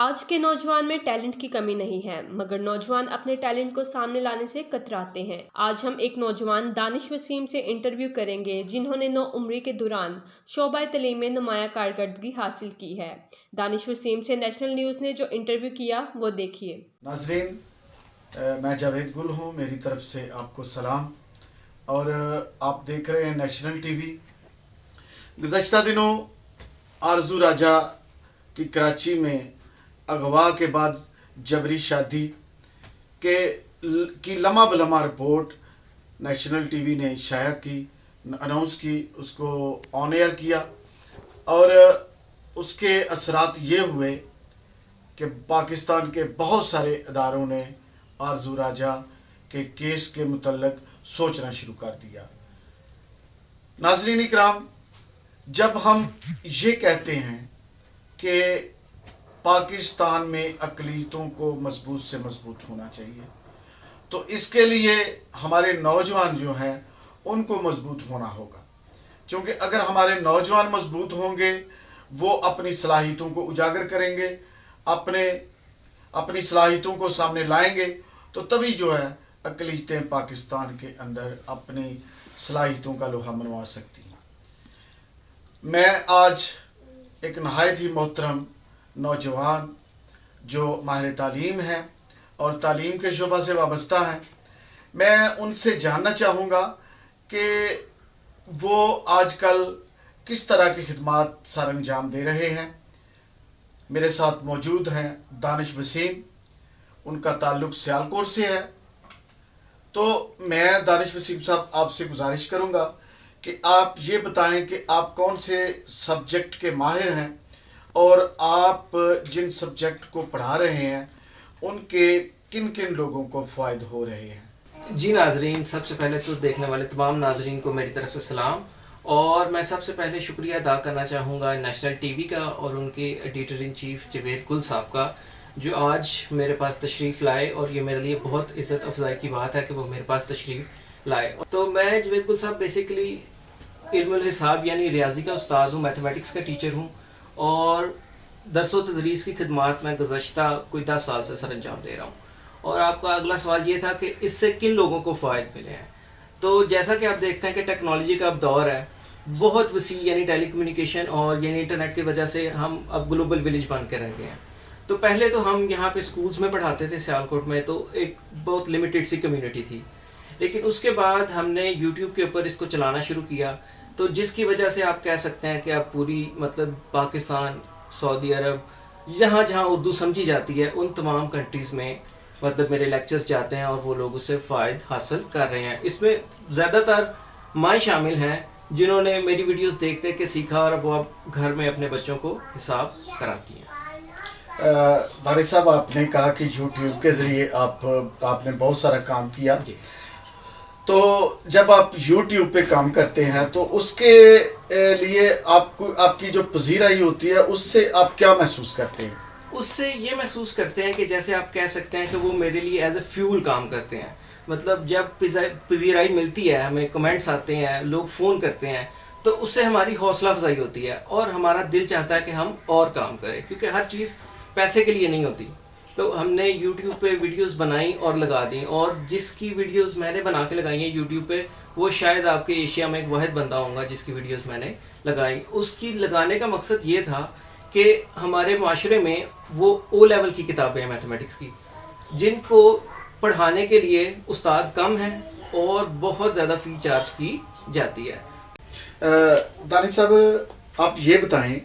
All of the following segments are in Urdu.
آج کے نوجوان میں ٹیلنٹ کی کمی نہیں ہے، مگر نوجوان اپنے ٹیلنٹ کو سامنے لانے سے کتراتے ہیں۔ آج ہم ایک نوجوان دانش وسیم سے انٹرویو کریں گے جنہوں نے نوعمری کے دوران شعبہ تعلیم میں نمایاں کارکردگی حاصل کی ہے۔ دانش وسیم سے نیشنل نیوز نے جو انٹرویو کیا وہ دیکھیے۔ ناظرین، میں جاوید گل ہوں، میری طرف سے آپ کو سلام، اور آپ دیکھ رہے ہیں نیشنل ٹی وی۔ گزشتہ دنوں آرزو راجہ کی کراچی میں اغوا کے بعد جبری شادی کی لمحہ بلمحہ رپورٹ نیشنل ٹی وی نے شائع کی، اناؤنس کی، اس کو آن ایئر کیا، اور اس کے اثرات یہ ہوئے کہ پاکستان کے بہت سارے اداروں نے آرزو راجہ کے کیس کے متعلق سوچنا شروع کر دیا۔ ناظرین اکرام، جب ہم یہ کہتے ہیں کہ پاکستان میں اقلیتوں کو مضبوط سے مضبوط ہونا چاہیے، تو اس کے لیے ہمارے نوجوان جو ہیں ان کو مضبوط ہونا ہوگا، کیونکہ اگر ہمارے نوجوان مضبوط ہوں گے، وہ اپنی صلاحیتوں کو اجاگر کریں گے، اپنی صلاحیتوں کو سامنے لائیں گے، تو تبھی جو ہے اقلیتیں پاکستان کے اندر اپنی صلاحیتوں کا لوہا منوا سکتی ہیں۔ میں آج ایک نہایت ہی محترم نوجوان جو ماہر تعلیم ہیں اور تعلیم کے شعبہ سے وابستہ ہیں، میں ان سے جاننا چاہوں گا کہ وہ آج کل کس طرح کی خدمات سر انجام دے رہے ہیں۔ میرے ساتھ موجود ہیں دانش وسیم، ان کا تعلق سیالکوٹ سے ہے۔ تو میں دانش وسیم صاحب آپ سے گزارش کروں گا کہ آپ یہ بتائیں کہ آپ کون سے سبجیکٹ کے ماہر ہیں، اور آپ جن سبجیکٹ کو پڑھا رہے ہیں ان کے کن کن لوگوں کو فائد ہو رہے ہیں۔ جی ناظرین، سب سے پہلے تو دیکھنے والے تمام ناظرین کو میری طرف سے سلام، اور میں سب سے پہلے شکریہ ادا کرنا چاہوں گا نیشنل ٹی وی کا اور ان کے ایڈیٹر ان چیف جاوید گل صاحب کا، جو آج میرے پاس تشریف لائے، اور یہ میرے لیے بہت عزت افزائی کی بات ہے کہ وہ میرے پاس تشریف لائے۔ تو میں جاوید گل صاحب بیسیکلی علم الحساب یعنی ریاضی کا استاد ہوں، میتھمیٹکس کا ٹیچر ہوں، اور درس و تدریس کی خدمات میں گزشتہ کوئی 10 سال سے سر انجام دے رہا ہوں۔ اور آپ کا اگلا سوال یہ تھا کہ اس سے کن لوگوں کو فوائد ملے ہیں۔ تو جیسا کہ آپ دیکھتے ہیں کہ ٹیکنالوجی کا اب دور ہے، بہت وسیع، یعنی ٹیلی کمیونیکیشن اور یعنی انٹرنیٹ کی وجہ سے ہم اب گلوبل ولیج بن کے رہ گئے ہیں۔ تو پہلے تو ہم یہاں پہ سکولز میں پڑھاتے تھے سیالکوٹ میں، تو ایک بہت لمیٹڈ سی کمیونٹی تھی، لیکن اس کے بعد ہم نے یوٹیوب کے اوپر اس کو چلانا شروع کیا، تو جس کی وجہ سے آپ کہہ سکتے ہیں کہ اب پوری پاکستان، سعودی عرب، جہاں جہاں اردو سمجھی جاتی ہے ان تمام کنٹریز میں میرے لیکچرز جاتے ہیں، اور وہ لوگ اس سے فائد حاصل کر رہے ہیں۔ اس میں زیادہ تر مائیں شامل ہیں جنہوں نے میری ویڈیوز دیکھتے کہ سیکھا، اور اب وہ گھر میں اپنے بچوں کو حساب کراتی ہیں۔ دانش صاحب، آپ نے کہا کہ یوٹیوب کے ذریعے آپ نے بہت سارا کام کیا، جی۔ تو جب آپ یوٹیوب پہ کام کرتے ہیں تو اس کے لیے آپ کی جو پذیرائی ہوتی ہے، اس سے آپ کیا محسوس کرتے ہیں؟ اس سے یہ محسوس کرتے ہیں کہ جیسے آپ کہہ سکتے ہیں کہ وہ میرے لیے ایز اے فیول کام کرتے ہیں۔ جب پذیرائی ملتی ہے، ہمیں کمنٹس آتے ہیں، لوگ فون کرتے ہیں، تو اس سے ہماری حوصلہ افزائی ہوتی ہے، اور ہمارا دل چاہتا ہے کہ ہم اور کام کریں، کیونکہ ہر چیز پیسے کے لیے نہیں ہوتی۔ تو ہم نے یوٹیوب پہ ویڈیوز بنائی اور لگا دیں، اور جس کی ویڈیوز میں نے بنا کے لگائی ہیں یوٹیوب پہ، وہ شاید آپ کے ایشیا میں ایک واحد بندہ ہوں گا جس کی ویڈیوز میں نے لگائی۔ اس کی لگانے کا مقصد یہ تھا کہ ہمارے معاشرے میں وہ او لیول کی کتابیں ہیں میتھمیٹکس کی، جن کو پڑھانے کے لیے استاد کم ہیں اور بہت زیادہ فی چارج کی جاتی ہے۔ دانش صاحب، آپ یہ بتائیں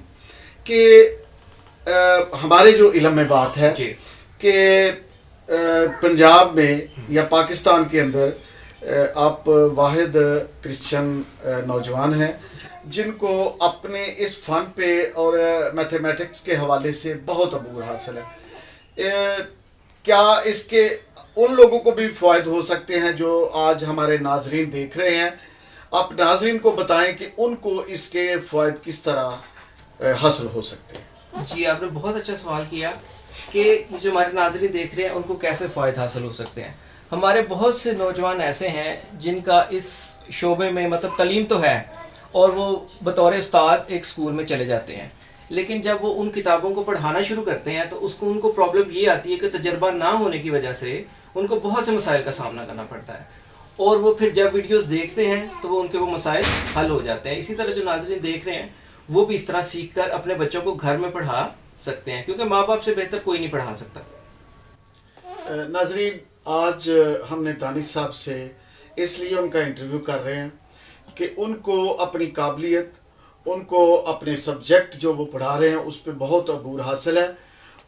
کہ ہمارے جو علم میں بات ہے جی، کہ پنجاب میں یا پاکستان کے اندر آپ واحد کرسچن نوجوان ہیں جن کو اپنے اس فن پہ اور میتھمیٹکس کے حوالے سے بہت عبور حاصل ہے۔ کیا اس کے ان لوگوں کو بھی فوائد ہو سکتے ہیں جو آج ہمارے ناظرین دیکھ رہے ہیں؟ آپ ناظرین کو بتائیں کہ ان کو اس کے فوائد کس طرح حاصل ہو سکتے ہیں۔ جی، آپ نے بہت اچھا سوال کیا کہ جو ہمارے ناظرین دیکھ رہے ہیں ان کو کیسے فوائد حاصل ہو سکتے ہیں۔ ہمارے بہت سے نوجوان ایسے ہیں جن کا اس شعبے میں تعلیم تو ہے، اور وہ بطور استاد ایک سکول میں چلے جاتے ہیں، لیکن جب وہ ان کتابوں کو پڑھانا شروع کرتے ہیں تو ان کو پرابلم یہ آتی ہے کہ تجربہ نہ ہونے کی وجہ سے ان کو بہت سے مسائل کا سامنا کرنا پڑتا ہے، اور وہ پھر جب ویڈیوز دیکھتے ہیں تو وہ ان کے وہ مسائل حل ہو جاتے ہیں۔ اسی طرح جو ناظرین دیکھ رہے ہیں وہ بھی اس طرح سیکھ کر اپنے بچوں کو گھر میں پڑھا سکتے ہیں، کیونکہ ماں باپ سے بہتر کوئی نہیں پڑھا سکتا۔ ناظرین، آج ہم نے دانش صاحب سے اس لیے ان کا انٹرویو کر رہے ہیں کہ ان کو اپنی قابلیت، ان کو اپنے سبجیکٹ جو وہ پڑھا رہے ہیں اس پہ بہت عبور حاصل ہے،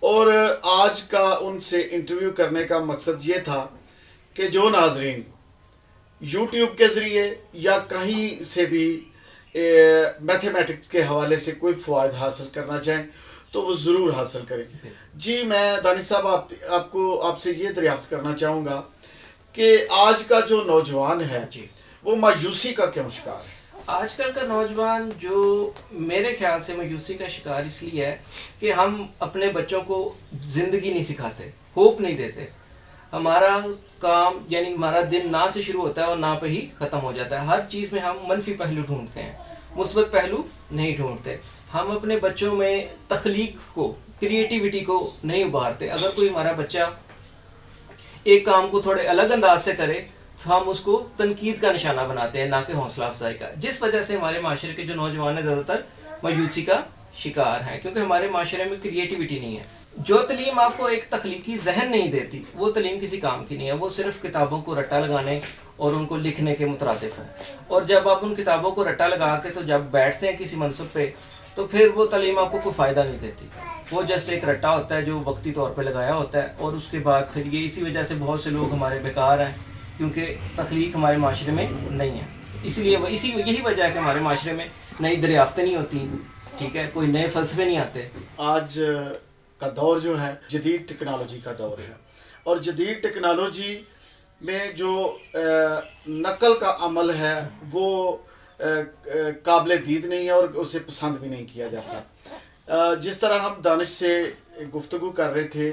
اور آج کا ان سے انٹرویو کرنے کا مقصد یہ تھا کہ جو ناظرین یوٹیوب کے ذریعے یا کہیں سے بھی میتھمیٹکس کے حوالے سے کوئی فوائد حاصل کرنا چاہیں تو وہ ضرور حاصل کریں۔ جی، میں دانش صاحب آپ سے یہ دریافت کرنا چاہوں گا کہ آج کا جو نوجوان ہے وہ مایوسی کا کیوں شکار ہے؟ آج کل کا نوجوان جو میرے خیال سے مایوسی کا شکار اس لیے ہے کہ ہم اپنے بچوں کو زندگی نہیں سکھاتے، ہوپ نہیں دیتے۔ ہمارا کام یعنی ہمارا دن نہ سے شروع ہوتا ہے اور نہ پہ ہی ختم ہو جاتا ہے۔ ہر چیز میں ہم منفی پہلو ڈھونڈتے ہیں، مثبت پہلو نہیں ڈھونڈتے۔ ہم اپنے بچوں میں تخلیق کو، کریٹیوٹی کو نہیں ابھارتے۔ اگر کوئی ہمارا بچہ ایک کام کو تھوڑے الگ انداز سے کرے تو ہم اس کو تنقید کا نشانہ بناتے ہیں، نہ کہ حوصلہ افزائی کا، جس وجہ سے ہمارے معاشرے کے جو نوجوان ہیں زیادہ تر مایوسی کا شکار ہیں، کیونکہ ہمارے معاشرے میں کریٹیوٹی نہیں ہے۔ جو تعلیم آپ کو ایک تخلیقی ذہن نہیں دیتی وہ تعلیم کسی کام کی نہیں ہے، وہ صرف کتابوں کو رٹا لگانے اور ان کو لکھنے کے مترادف ہے۔ اور جب آپ ان کتابوں کو رٹا لگا کے تو جب بیٹھتے ہیں کسی منصب پہ تو پھر وہ تعلیم آپ کو کوئی فائدہ نہیں دیتی، وہ جسٹ ایک رٹا ہوتا ہے جو وقتی طور پہ لگایا ہوتا ہے، اور اس کے بعد پھر یہ اسی وجہ سے بہت سے لوگ ہمارے بیکار ہیں، کیونکہ تخلیق ہمارے معاشرے میں نہیں ہے۔ اس لیے یہی وجہ ہے کہ ہمارے معاشرے میں نئی دریافتیں نہیں ہوتی، ٹھیک ہے، کوئی نئے فلسفے نہیں آتے۔ آج کا دور جو ہے جدید ٹیکنالوجی کا دور ہے، اور جدید ٹیکنالوجی میں جو نقل کا عمل ہے وہ قابل دید نہیں ہے اور اسے پسند بھی نہیں کیا جاتا۔ جس طرح ہم دانش سے گفتگو کر رہے تھے،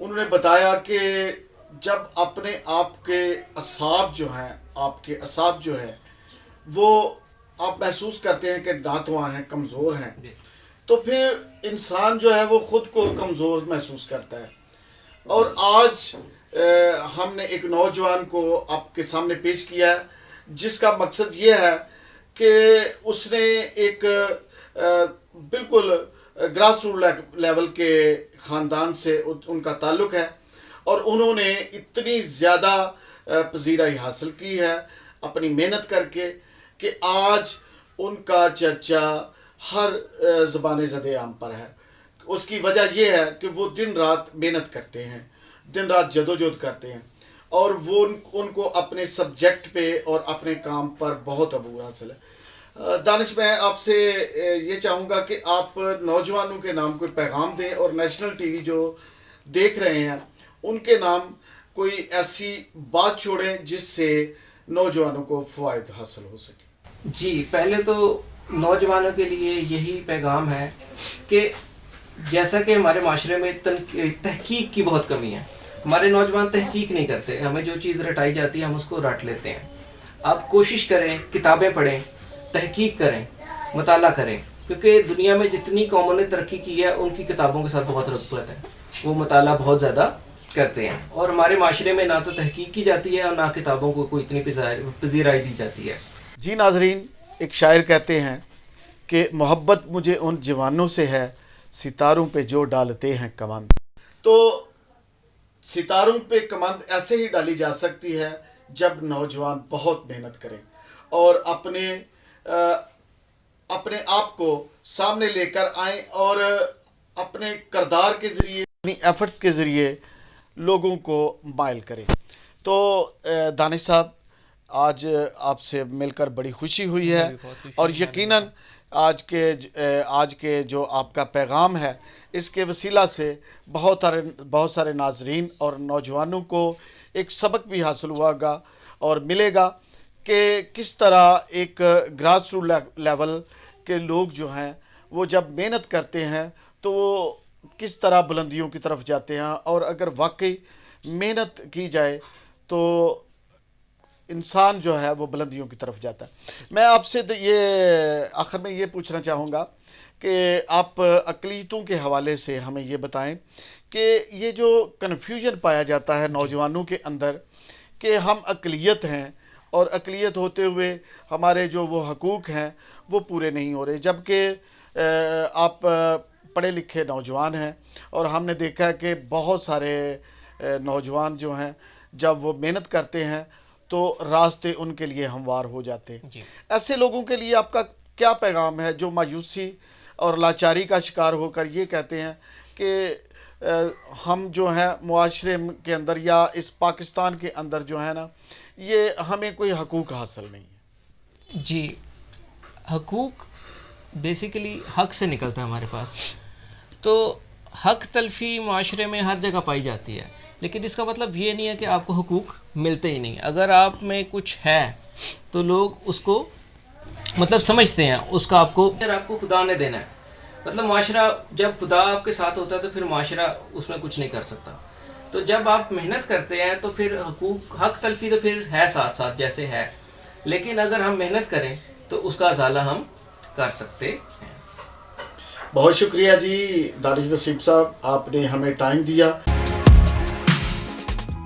انہوں نے بتایا کہ جب اپنے آپ کے اعصاب جو ہیں وہ آپ محسوس کرتے ہیں کہ ناتواں ہیں، کمزور ہیں، تو پھر انسان جو ہے وہ خود کو کمزور محسوس کرتا ہے۔ اور آج ہم نے ایک نوجوان کو آپ کے سامنے پیش کیا ہے جس کا مقصد یہ ہے کہ اس نے ایک بالکل گراس روٹ لیول کے خاندان سے ان کا تعلق ہے، اور انہوں نے اتنی زیادہ پذیرائی حاصل کی ہے اپنی محنت کر کے کہ آج ان کا چرچا ہر زبان زد عام پر ہے۔ اس کی وجہ یہ ہے کہ وہ دن رات محنت کرتے ہیں، دن رات جدوجہد کرتے ہیں، اور وہ ان کو اپنے سبجیکٹ پہ اور اپنے کام پر بہت عبور حاصل ہے۔ دانش، میں آپ سے یہ چاہوں گا کہ آپ نوجوانوں کے نام کوئی پیغام دیں، اور نیشنل ٹی وی جو دیکھ رہے ہیں ان کے نام کوئی ایسی بات چھوڑیں جس سے نوجوانوں کو فوائد حاصل ہو سکے۔ جی، پہلے تو نوجوانوں کے لیے یہی پیغام ہے کہ جیسا کہ ہمارے معاشرے میں تحقیق کی بہت کمی ہے، ہمارے نوجوان تحقیق نہیں کرتے، ہمیں جو چیز رٹائی جاتی ہے ہم اس کو رٹ لیتے ہیں۔ آپ کوشش کریں، کتابیں پڑھیں، تحقیق کریں، مطالعہ کریں، کیونکہ دنیا میں جتنی قوموں نے ترقی کی ہے ان کی کتابوں کے ساتھ بہت رغبت ہے، وہ مطالعہ بہت زیادہ کرتے ہیں، اور ہمارے معاشرے میں نہ تو تحقیق کی جاتی ہے اور نہ کتابوں کو کوئی اتنی پذیرائی دی جاتی ہے۔ جی ناظرین، ایک شاعر کہتے ہیں کہ محبت مجھے ان جوانوں سے ہے ستاروں پہ جو ڈالتے ہیں کمند۔ تو ستاروں پہ کمند ایسے ہی ڈالی جا سکتی ہے جب نوجوان بہت محنت کریں اور اپنے آپ کو سامنے لے کر آئیں، اور اپنے کردار کے ذریعے، اپنی ایفرٹس کے ذریعے لوگوں کو مائل کریں۔ تو دانش صاحب، آج آپ سے مل کر بڑی خوشی ہوئی ہے، اور یقیناً آج کے جو آپ کا پیغام ہے اس کے وسیلہ سے بہت سارے ناظرین اور نوجوانوں کو ایک سبق بھی حاصل ہوا گا اور ملے گا کہ کس طرح ایک گراس روٹ لیول کے لوگ جو ہیں وہ جب محنت کرتے ہیں تو وہ کس طرح بلندیوں کی طرف جاتے ہیں، اور اگر واقعی محنت کی جائے تو انسان جو ہے وہ بلندیوں کی طرف جاتا ہے۔ میں آپ سے آخر میں یہ پوچھنا چاہوں گا کہ آپ اقلیتوں کے حوالے سے ہمیں یہ بتائیں کہ یہ جو کنفیوژن پایا جاتا ہے نوجوانوں کے اندر کہ ہم اقلیت ہیں اور اقلیت ہوتے ہوئے ہمارے جو وہ حقوق ہیں وہ پورے نہیں ہو رہے، جبکہ آپ پڑھے لکھے نوجوان ہیں اور ہم نے دیکھا ہے کہ بہت سارے نوجوان جو ہیں جب وہ محنت کرتے ہیں تو راستے ان کے لیے ہموار ہو جاتے ہیں۔ ایسے لوگوں کے لیے آپ کا کیا پیغام ہے جو مایوسی اور لاچاری کا شکار ہو کر یہ کہتے ہیں کہ ہم جو ہیں معاشرے کے اندر یا اس پاکستان کے اندر جو ہے نا یہ ہمیں کوئی حقوق حاصل نہیں ہے؟ جی، حقوق بیسیکلی حق سے نکلتا ہے ہمارے پاس، تو حق تلفی معاشرے میں ہر جگہ پائی جاتی ہے، لیکن اس کا مطلب یہ نہیں ہے کہ آپ کو حقوق ملتے ہی نہیں۔ اگر آپ میں کچھ ہے تو لوگ اس کو مطلب سمجھتے ہیں، اس کا آپ کو خدا نے دینا ہے۔ مطلب معاشرہ جب خدا آپ کے ساتھ ہوتا ہے تو پھر معاشرہ اس میں کچھ نہیں کر سکتا۔ تو جب آپ محنت کرتے ہیں تو پھر حق تلفی تو پھر ہے ساتھ ساتھ جیسے ہے، لیکن اگر ہم محنت کریں تو اس کا ازالہ ہم کر سکتے ہیں۔ بہت شکریہ جی دانش وسیم صاحب، آپ نے ہمیں ٹائم دیا۔